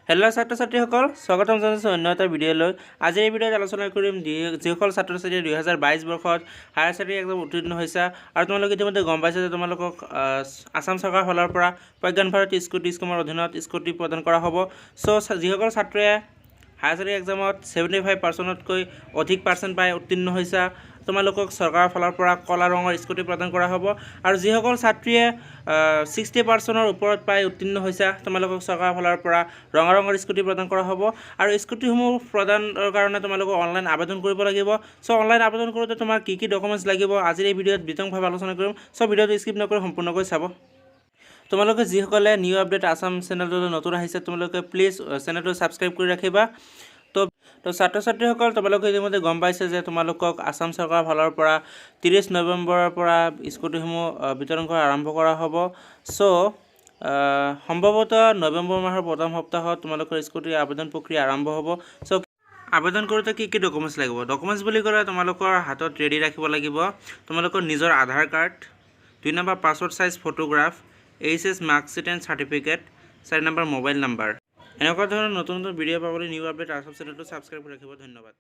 Hello' ছাত্ৰ-ছাত্ৰীসকল, স্বাগতম জনাইছোঁ অন্য এটা ভিডিঅ'লৈ। আজিৰ এই ভিডিঅ'ত আলোচনা কৰিম যিসকল ছাত্ৰ-ছাত্ৰীয়ে 2022 বৰ্ষত হায়াৰ ছেকেণ্ডেৰী এক্সাম উত্তীৰ্ণ হৈছে আৰু তোমালোকে ইতিমধ্যে গম পাইছা যে তোমালোকক আসাম চৰকাৰৰ ফালৰ পৰা প্ৰজ্ঞান ভাৰতী স্কুটি স্কিমৰ অধীনত স্কুটি প্ৰদান কৰা হ'ব। চ' যিসকল ছাত্ৰীয়ে হায়াৰ ছেকেণ্ডেৰী এক্সামত 75%তকৈ অধিক পাৰ্চেণ্ট পাই উত্তীৰ্ণ হৈছে তোমালোকক চৰকাৰৰ ফালৰ পৰা কলা ৰঙৰ স্কুটি প্ৰদান কৰা হ'ব। আৰু যিসকল ছাত্ৰীয়ে 60%ৰ ওপৰত পাই উত্তীৰ্ণ হৈছে তোমালোকক চৰকাৰৰ ফালৰ পৰা ৰঙা ৰঙৰ স্কুটি প্ৰদান কৰা হ'ব। আৰু স্কুটিসমূহ প্ৰদানৰ কাৰণে তোমালোকক অনলাইন আবেদন কৰিব লাগিব। চ' অনলাইন আবেদন কৰোঁতে তোমাৰ কি ডকুমেণ্টছ লাগিব আজিৰ এই ভিডিঅ'ত বিতংভাৱে আলোচনা কৰিম। চ' ভিডিঅ'টো স্কিপ নকৰি সম্পূৰ্ণকৈ চাব। তোমালোকে যিসকলে নিউ আপডেট আসাম চেনেলটোলৈ নতুন আহিছে তোমালোকে প্লিজ চেনেলটো ছাবস্ক্ৰাইব কৰি ৰাখিবা। তো ছাত্ৰ-ছাত্ৰীসকল, তোমালোকে ইতিমধ্যে গম পাইছে যে তোমালোকক আসাম চৰকাৰৰ ফালৰ পৰা 30 নৱেম্বৰৰ পৰা স্কুটিসমূহ বিতৰণ কৰা আৰম্ভ কৰা হ'ব। চ' সম্ভৱতঃ নৱেম্বৰ মাহৰ প্ৰথম সপ্তাহত তোমালোকৰ স্কুটিৰ আবেদন প্ৰক্ৰিয়া আৰম্ভ হ'ব। চ' আবেদন কৰোঁতে কি ডকুমেণ্টছ লাগিব? ডকুমেণ্টছ বুলি ক'লে তোমালোকৰ হাতত ৰেডি ৰাখিব লাগিব তোমালোকৰ নিজৰ Aadhaar card, 2 number passport size photograph, HS marksheet and certificate, 4 number mobile number. এনেকুৱা ধৰণৰ নতুন ভিডিঅ' পাবলৈ নিউ আপডেট আসাম চেনেলটো ছাবস্ক্ৰাইব কৰি ৰাখিব। ধন্যবাদ।